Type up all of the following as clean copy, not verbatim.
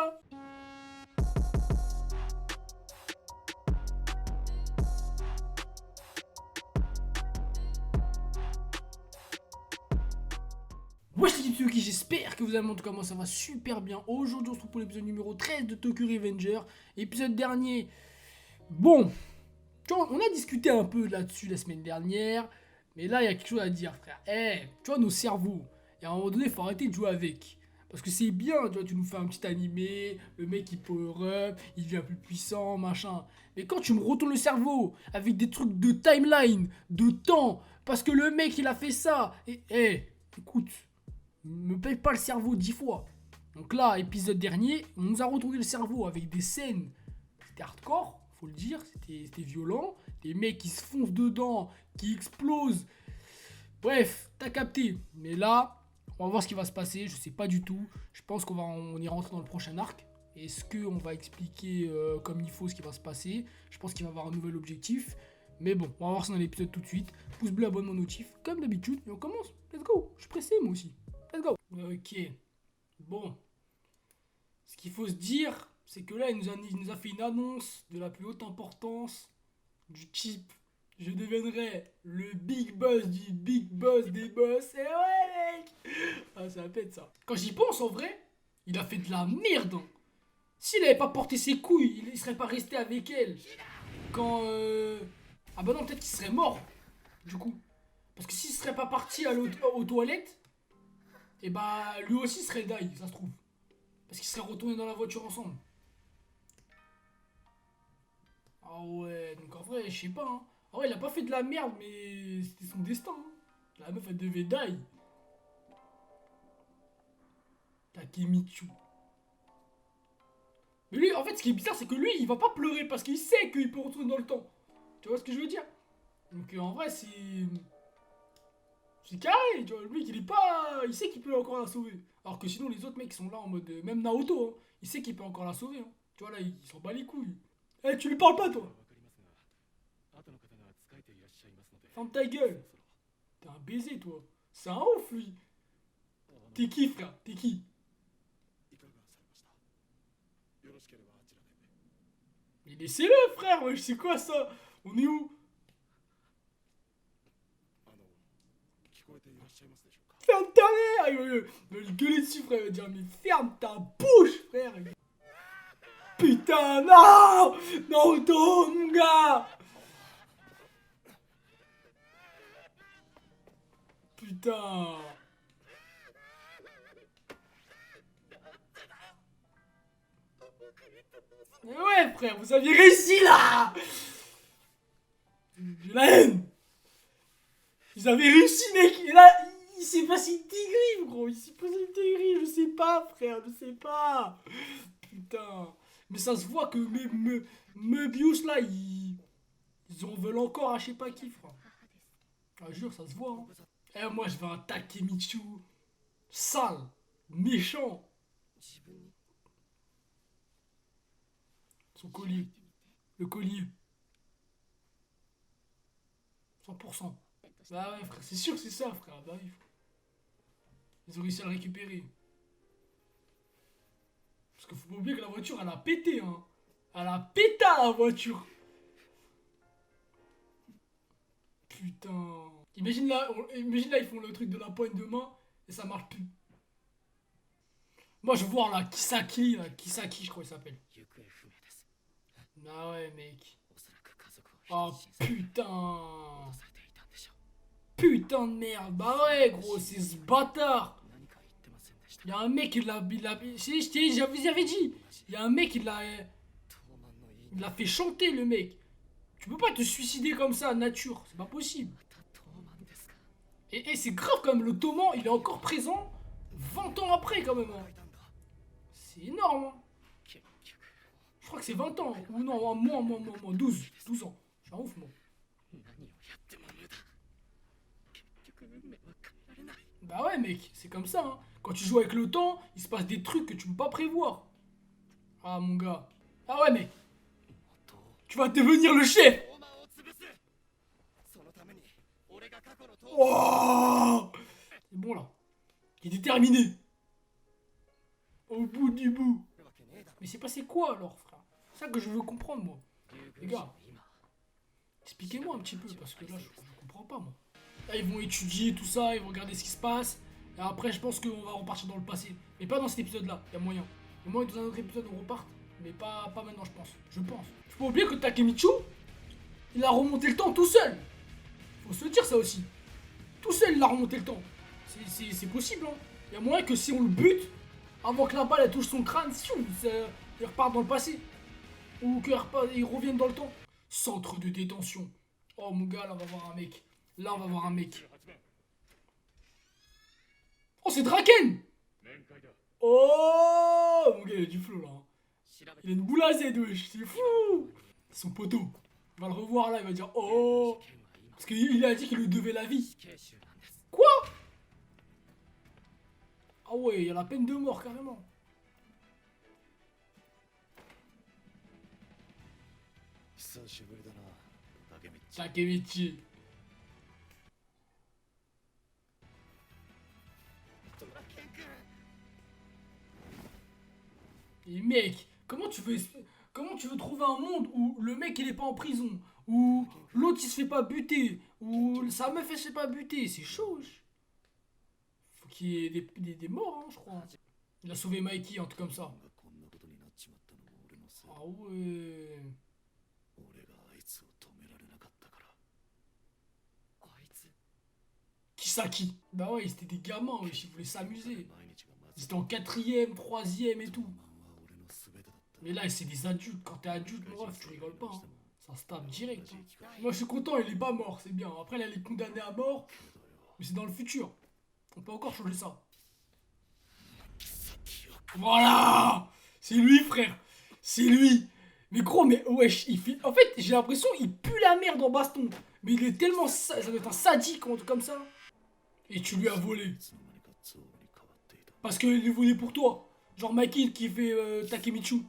là. Wesh l'équipe Tsuki, j'espère que vous allez en tout cas moi ça va super bien. Aujourd'hui on se retrouve pour l'épisode numéro 13 de Tokyo Revenger. Épisode dernier. Bon, tu vois, on a discuté un peu là-dessus la semaine dernière. Mais là il y a quelque chose à dire frère. Tu vois nos cerveaux. Et à un moment donné il faut arrêter de jouer avec. Parce que c'est bien, tu vois, tu nous fais un petit animé, le mec il power up, il devient plus puissant, machin. Mais quand tu me retournes le cerveau avec des trucs de timeline, de temps, parce que le mec il a fait ça, et écoute, me paye pas le cerveau 10 fois. Donc là, épisode dernier, on nous a retourné le cerveau avec des scènes, c'était hardcore, faut le dire, c'était violent, des mecs qui se foncent dedans, qui explosent. Bref, t'as capté. Mais là, on va voir ce qui va se passer. Je sais pas du tout. Je pense on y rentre dans le prochain arc. Est-ce qu'on va expliquer comme il faut ce qui va se passer? Je pense qu'il va y avoir un nouvel objectif. Mais bon, on va voir ça dans l'épisode tout de suite. Pouce bleu, abonnement, notif, comme d'habitude. Et on commence. Let's go. Je suis pressé moi aussi. Let's go. Ok. Bon. Ce qu'il faut se dire, c'est que là, il nous a fait une annonce de la plus haute importance du type. Je deviendrai le big boss du big boss des boss. Et ouais, mec! Ah, ça pète ça. Quand j'y pense, en vrai, il a fait de la merde. Hein. S'il avait pas porté ses couilles, il serait pas resté avec elle. Quand. Ah bah non, peut-être qu'il serait mort. Du coup. Parce que s'il serait pas parti aux toilettes, et bah lui aussi serait die, ça se trouve. Parce qu'ils seraient retournés dans la voiture ensemble. Ah ouais, donc en vrai, je sais pas. Hein. Ah ouais, il a pas fait de la merde, mais c'était son destin. Hein. La meuf, elle devait die. Takemichu. Mais lui, en fait, ce qui est bizarre, c'est que lui, il va pas pleurer parce qu'il sait qu'il peut retourner dans le temps. Tu vois ce que je veux dire? Donc en vrai, c'est. C'est carré, tu vois. Le mec, il est pas. Il sait qu'il peut encore la sauver. Alors que sinon, les autres mecs sont là en mode. Même Naoto, hein, il sait qu'il peut encore la sauver. Hein. Tu vois, là, il s'en bat les couilles. Eh, tu lui parles pas, toi? Ferme ta gueule. T'es un baiser, toi. C'est un ouf, lui. T'es qui, frère? T'es qui? Mais laissez-le, frère. Ouais, je sais quoi, ça? On est où? Ferme ta mère! Il va lui gueuler dessus, frère. Il va dire, mais ferme ta bouche, frère. Putain, non! Naruto, mon gars! Putain! Mais ouais, frère, vous aviez réussi, là! J'ai la haine! Ils avaient réussi, mec! Et là, il s'est passé une tigrive, gros! Il s'est passé une tigrive, je sais pas, frère, je sais pas! Putain! Mais ça se voit que Möbius, là, ils en veulent encore à je sais pas qui, frère. Ah, jure, ça se voit, hein. Eh, moi, je veux un Takemichu sale, méchant. Son collier. Le collier. 100%. Bah ouais, frère, c'est sûr que c'est ça, frère. Bah oui, frère. Ils ont réussi à le récupérer. Parce qu'il faut pas oublier que la voiture, elle a pété, hein. Elle a pété la voiture. Putain. Imagine là, ils font le truc de la poigne de main et ça marche plus. Moi, je veux voir là, Kisaki, là. Kisaki, je crois qu'il s'appelle. Ah ouais, mec. Oh putain. Putain de merde. Bah ouais, gros, c'est ce bâtard. Y'a un mec, j'avais dit. Y'a un mec, il l'a fait chanter, le mec. Tu peux pas te suicider comme ça, nature. C'est pas possible. Et c'est grave quand même, le Toman, il est encore présent 20 ans après quand même. Hein. C'est énorme. Hein. Je crois que c'est 20 ans. Ou non, moins, 12 ans. Je suis un ouf, moi. Bah ouais, mec, c'est comme ça. Hein. Quand tu joues avec le temps, il se passe des trucs que tu peux pas prévoir. Ah, mon gars. Ah ouais, mec. Tu vas devenir le chef. Oh, c'est bon, là. Il est déterminé. Au bout du bout. Mais c'est passé quoi alors, frère? C'est ça que je veux comprendre, moi. Les gars, expliquez-moi un petit peu, parce que là, je comprends pas, moi. Là, ils vont étudier tout ça, ils vont regarder ce qui se passe. Et après, je pense qu'on va repartir dans le passé. Mais pas dans cet épisode-là, il y a moyen. Il y a moyen que dans un autre épisode, on reparte. Mais pas maintenant, je pense. Je pense. Faut pas oublier que Takemichi, il a remonté le temps tout seul. Faut se le dire, ça aussi. Tout seul, il a remonté le temps. C'est possible, hein. Il y a moyen que si on le bute, avant que la balle elle touche son crâne, il repart dans le passé. Ou qu'il revienne dans le temps. Centre de détention. Oh mon gars, là on va voir un mec. Là on va voir un mec. Oh c'est Draken. Oh mon gars il a du flow là. Il a une boule à Z, wesh, c'est fou. Son poteau. On va le revoir là, il va dire oh. Parce qu'il a dit qu'il lui devait la vie. Quoi? Ah ouais, il y a la peine de mort carrément. Takemichi. Et mec, comment tu veux trouver un monde où le mec il est pas en prison, où l'autre il se fait pas buter, où sa meuf elle se fait pas buter, c'est chaud. Faut qu'il y ait des morts, hein, je crois. Il a sauvé Mikey, un truc comme ça. Ah ouais. Kisaki. Bah ouais, c'était des gamins, wesh, ils voulaient s'amuser. Ils étaient en quatrième, troisième et tout. Mais là, c'est des adultes. Quand t'es adulte, mon ref, tu rigoles pas. Hein. Ça se tape direct. Hein. Moi, je suis content, il est pas mort, c'est bien. Après, là, il est condamné à mort. Mais c'est dans le futur. On peut encore changer ça. Voilà. C'est lui, frère. C'est lui. Mais gros, mais wesh, il fait... En fait, j'ai l'impression qu'il pue la merde en baston. Mais il est tellement... Ça doit être un sadique ou un truc comme ça. Et tu lui as volé. Parce qu'il le voulait pour toi. Genre Mikey qui fait Takemichi.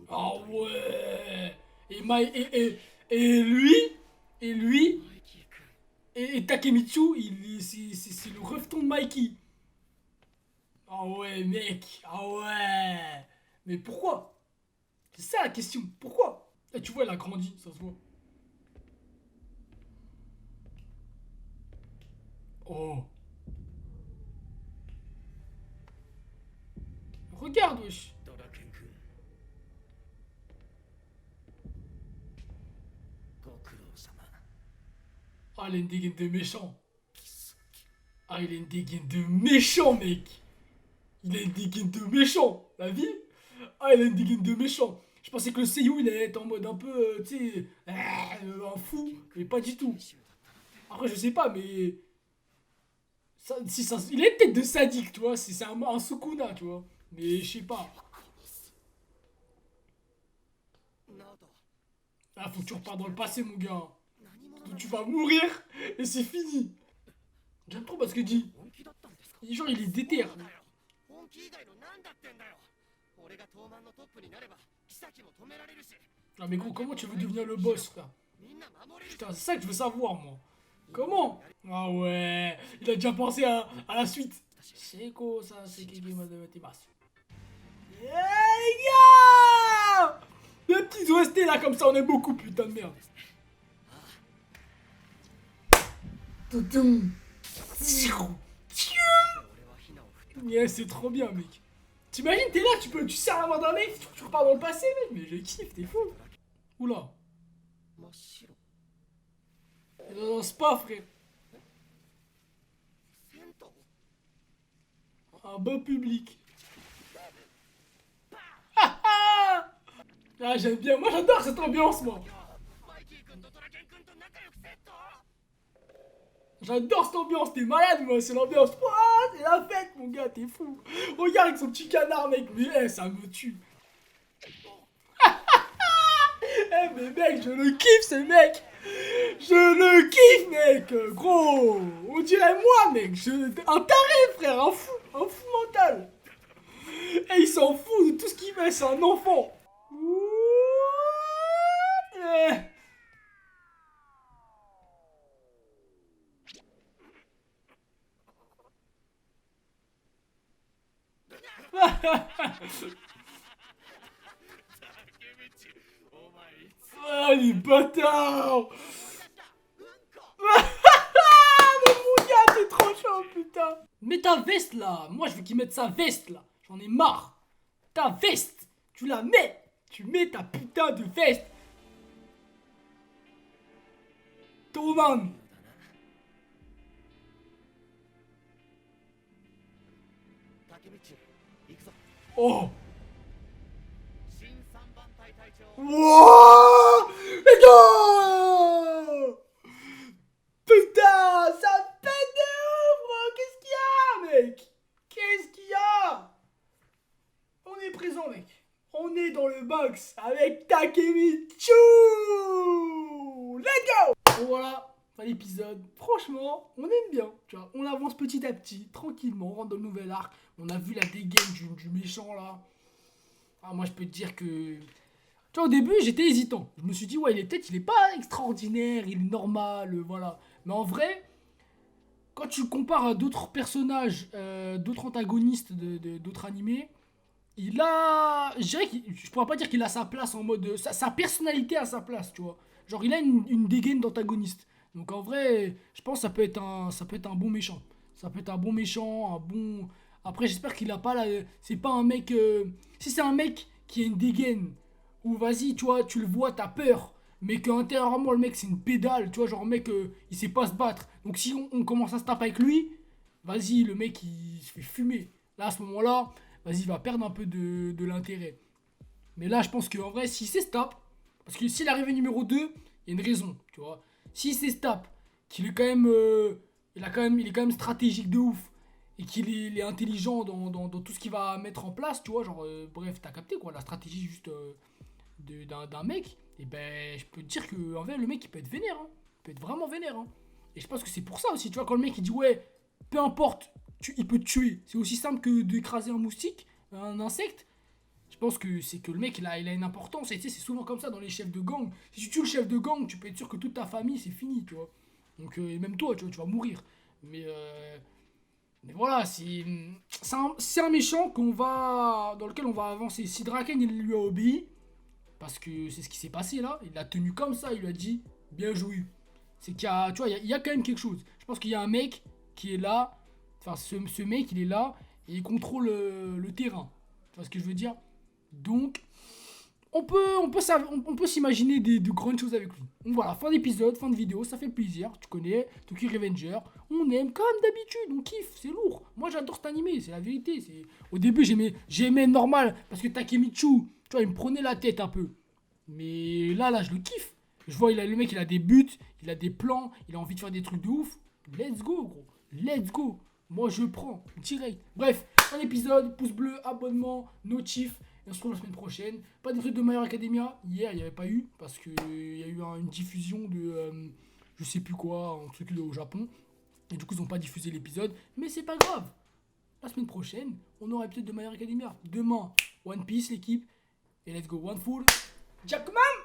Ah ouais. Et lui, et lui, et Takemichi, c'est le rejeton de Mikey. Ah ouais, mec. Ah ouais. Mais pourquoi? C'est ça la question. Pourquoi? Et tu vois, elle a grandi, ça se voit. Oh. Regarde, wesh. Ah, il a une dégaine de méchant. Ah, il a une dégaine de méchant, mec. Il a une dégaine de méchant. La vie? Ah, il a une dégaine de méchant. Je pensais que le Seiyu, il allait être en mode un peu, tu sais, un fou. Mais pas du tout. Après, je sais pas, mais... il a une tête de sadique, tu vois. C'est un Sukuna, tu vois. Mais je sais pas. Ah, faut que tu repars dans le passé, mon gars. Tu vas mourir et c'est fini. J'aime trop parce que dit. Genre, il est déter. Ah, mais gros, comment tu veux devenir le boss, frère? Putain, c'est ça que je veux savoir, moi. Comment? Ah ouais, il a déjà pensé à la suite. C'est quoi ça? C'est qui m'a de mathématiques? Les gars! Les petits OST là, comme ça, on est beaucoup, putain de merde. Yeah, c'est trop bien, mec. T'imagines, t'es là, tu serres la main d'un mec, tu repars dans le passé, mec. Mais je kiffe, t'es fou. Oula. Non, c'est pas, frère. Un bain public. Ah, j'aime bien. Moi, j'adore cette ambiance, moi. J'adore cette ambiance. T'es malade, moi. C'est l'ambiance. Oh, c'est la fête, mon gars. T'es fou. Regarde avec son petit canard, mec. Mais ça me tue. Mais mec, je le kiffe, ce mec. Je le kiffe, mec. Gros. On dirait moi, mec. Un taré, frère. Un fou mental. Et il s'en fout de tout ce qu'il fait. C'est un enfant. Ah, les bâtards. Mais mon gars, t'es trop chaud, putain. Mets ta veste, là. Moi, je veux qu'il mette sa veste, là. J'en ai marre. Ta veste, tu la mets. Tu mets ta putain de veste. Toman. Oh. Wow. Let's go. Putain, ça pète de ouf, gros. Qu'est-ce qu'il y a, mec? Qu'est-ce qu'il y a? On est présent, mec. On est dans le box avec Takemichi. Let's go. Bon, voilà, fin l'épisode. Franchement, on aime bien. Tu vois, on avance petit à petit, tranquillement. On rentre dans le nouvel arc. On a vu la dégaine du méchant, là. Ah, moi, je peux te dire que... Tu vois, au début, j'étais hésitant. Je me suis dit, ouais, il est pas extraordinaire, il est normal, voilà. Mais en vrai, quand tu compares à d'autres personnages, d'autres antagonistes d'autres animés, il a... Je dirais je pourrais pas dire qu'il a sa place en mode... Sa personnalité à sa place, tu vois. Genre, il a une dégaine d'antagoniste. Donc, en vrai, je pense que ça peut être un bon méchant. Ça peut être un bon méchant, un bon... Après, j'espère qu'il a pas la... C'est pas un mec... Si c'est un mec qui a une dégaine, où vas-y, tu vois, tu le vois, t'as peur, mais qu'intérieurement, le mec, c'est une pédale, tu vois, genre, le mec, il sait pas se battre. Donc, si on commence à se taper avec lui, vas-y, le mec, il se fait fumer. Là, à ce moment-là, vas-y, il va perdre un peu de l'intérêt. Mais là, je pense qu'en vrai, s'il sait se tape, parce que s'il arrive numéro 2, il y a une raison, tu vois. S'il sait se tape, qu'il est quand même, il est quand même stratégique de ouf, et il est intelligent dans tout ce qu'il va mettre en place, tu vois, genre, bref, t'as capté, quoi, la stratégie juste d'un mec, et ben, je peux te dire que, en vrai, le mec, il peut être vénère, hein. Il peut être vraiment vénère, hein. Et je pense que c'est pour ça aussi, tu vois, quand le mec, il dit, ouais, peu importe, il peut te tuer, c'est aussi simple que d'écraser un moustique, un insecte. Je pense que c'est que le mec, il a une importance. Et tu sais, c'est souvent comme ça dans les chefs de gang. Si tu tues le chef de gang, tu peux être sûr que toute ta famille, c'est fini, tu vois. Donc, et même toi, tu vois, tu vas mourir. Mais voilà, c'est un méchant dans lequel on va avancer. Si Draken, il lui a obéi, parce que c'est ce qui s'est passé là, il l'a tenu comme ça, il lui a dit, bien joué. C'est qu'il y a, tu vois, il y a quand même quelque chose. Je pense qu'il y a un mec qui est là, enfin, ce mec, il est là, et il contrôle le terrain. Tu vois ce que je veux dire? Donc, on peut s'imaginer de grandes choses avec lui. Donc voilà, fin d'épisode, fin de vidéo, ça fait plaisir, tu connais, Tokyo Revenger, on aime comme d'habitude, on kiffe, c'est lourd. Moi j'adore cet animé, c'est la vérité. Au début j'aimais normal, parce que Takemichi, tu vois, il me prenait la tête un peu. Mais là, je le kiffe. Je vois, le mec, il a des buts, il a des plans, il a envie de faire des trucs de ouf. Let's go, gros. Let's go. Moi, je prends, direct. Bref, un épisode, pouce bleu, abonnement, notif. Et on se retrouve la semaine prochaine. Pas des trucs de My Hero Academia. Hier, il n'y avait pas eu. Parce qu'il y a eu une diffusion de je sais plus quoi, un truc au Japon. Et du coup, ils n'ont pas diffusé l'épisode. Mais c'est pas grave. La semaine prochaine, on aura un épisode de My Hero Academia. Demain, One Piece, l'équipe. Et let's go, One Full. Jackman!